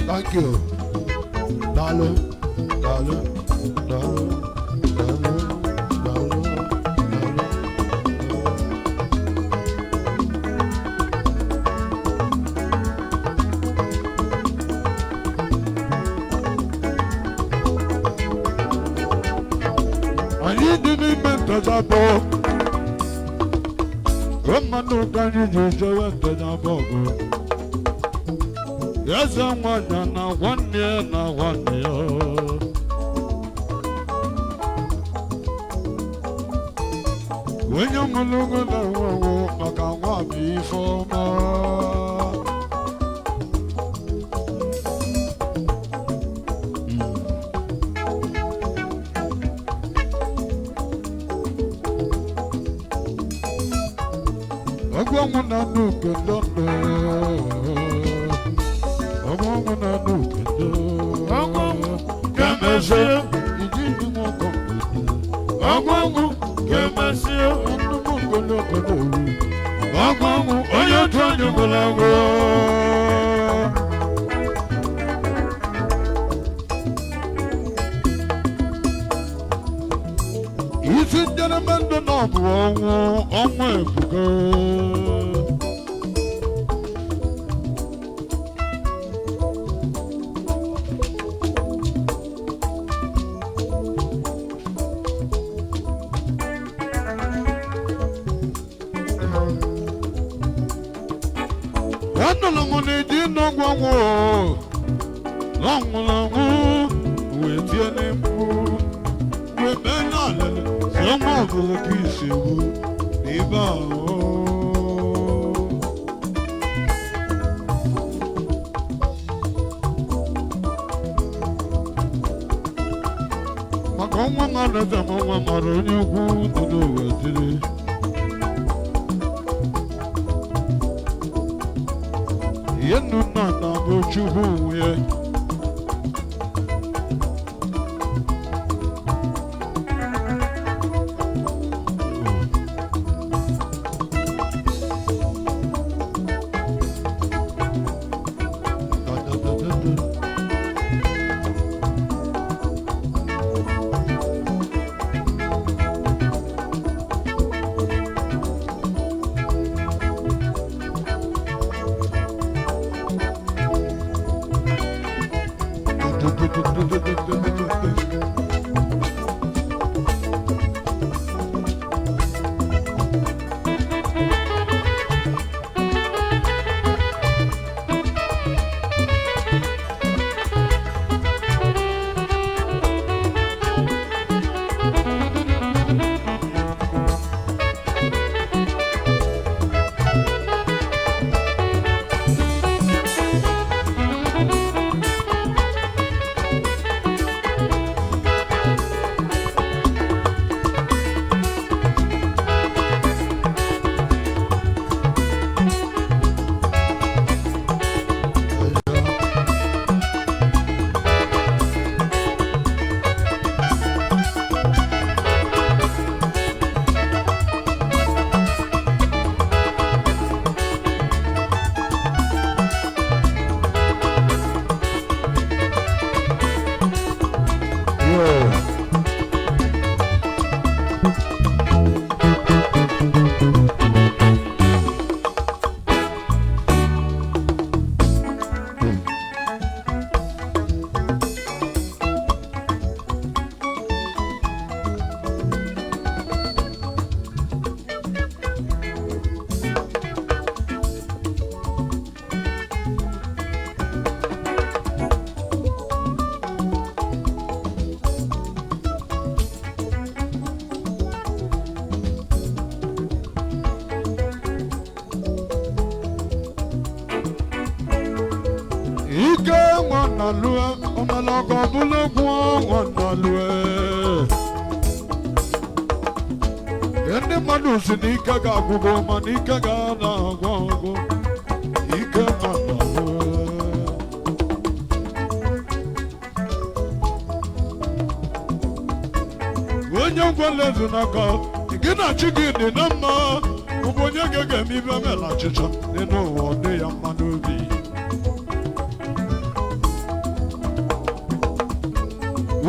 Thank you. Dollar, dollar, dollar, dollar, dollar, dollar. I need the name to the book. Come on, no, can you just show it to the book? Yes, I'm one year, now 1 year. When you're looking at the world, I can't walk before more. I'm going to look at the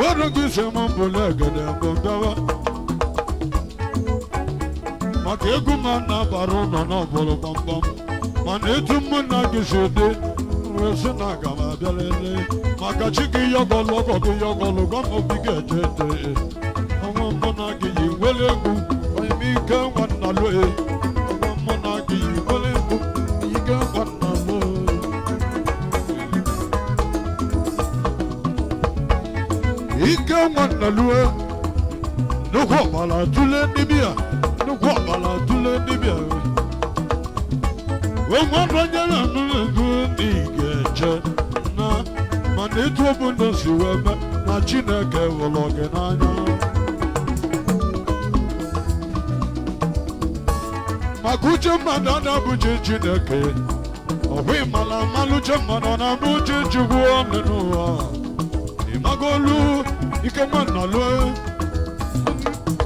Where do you say Mambolega and Bombawa? Makeguma Nabarona Nobolo Bambam. Manetumunagishede, Resanagama Belele, Makachiki Yogolo, Yogolo, Gamo Bigate, Monagi, Willegu, Mika Wanalue, Monagi, Willegu, Iga Wanalue. Iga Wanalue, no Wabala Tule Nibia, no Wabala Tule Nibia. When one Rajana Nigga, na Manito Bundos, you were not Chineke, Wologanana. Makucha Madana Buji Chineke, or Wimala Malucha Madana Buji Juan and Noah. Imagolu, Ikamanalu.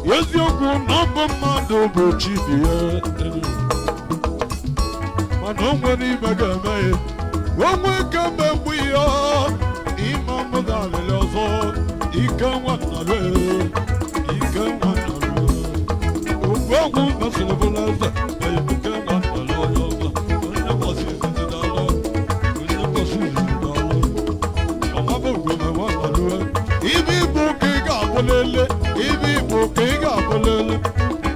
Yes, you go number Mando Buchi. Nobody began me. When we come back, we are Imam Madalozo. He can want to live. He can want to live. Oh, well, that's the Volaza. I can want to live. When the boss is the dollar, when the boss is the dollar. I'm a woman, what to do. If you book a gabble, if you book a gabble,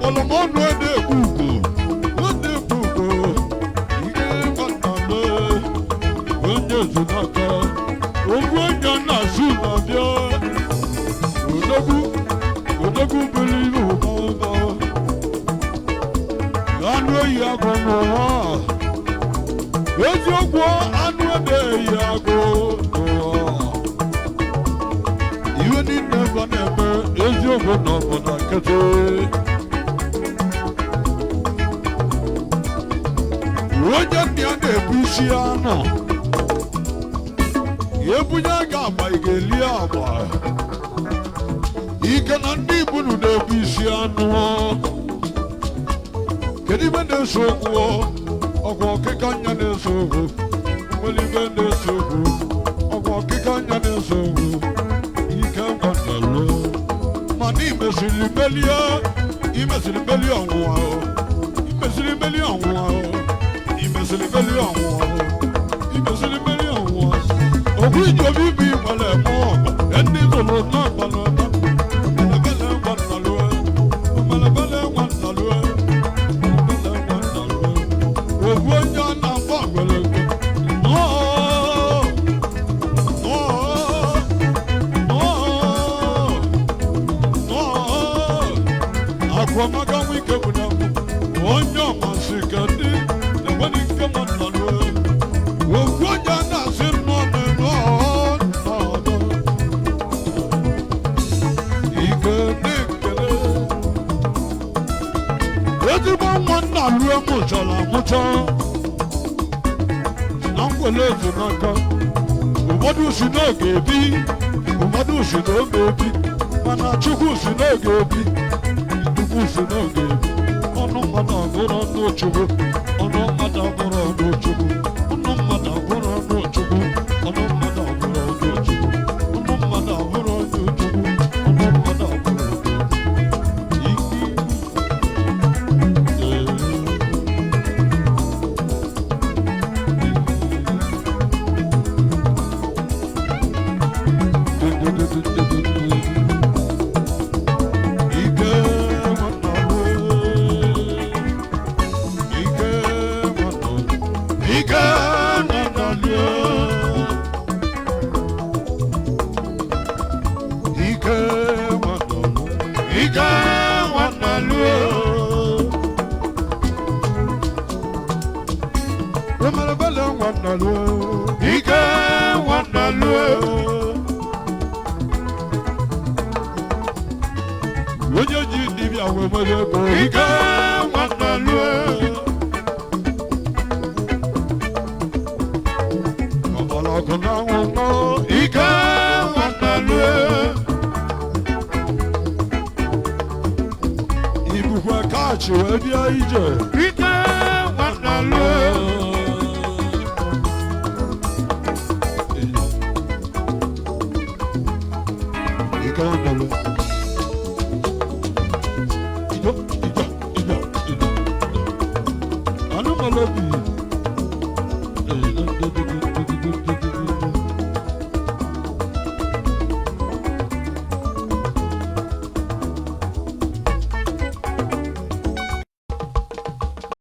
all the more where they Google. What they Google. Zunaka, Ogwanya Nazuna, Udagu believe Obama. Anwa Yago, where's your go? Anwa de Yago. Even in never, is your good number like a day. Roger Niane Busiano. Yebunya gaba igelia ba. Ikana ndibunu de bisiano. Kedi bende sogo, ogwo kekanya ne sogo. Weli bende sogo, ogwo kekanya ne sogo. Ikanga ndalo. Mani mesilibelia, imesilibelia nwa. Imesilibelia nwa. Imesilibelia nwa. Imesilibelia nwa. We do be more, and this will not follow. Umadu shino gebi, umadu shino gebi, mana chuku shino gebi, chuku shino gebi. Ono mana gora no chuku, ono mana gora no chuku, ono mana gora no chuku, ono mana gora no chuku, ono mana gora no chuku, ono mana gora no chuku. ike nọlụ ijo ijo ijo ijo anụ mọlọbi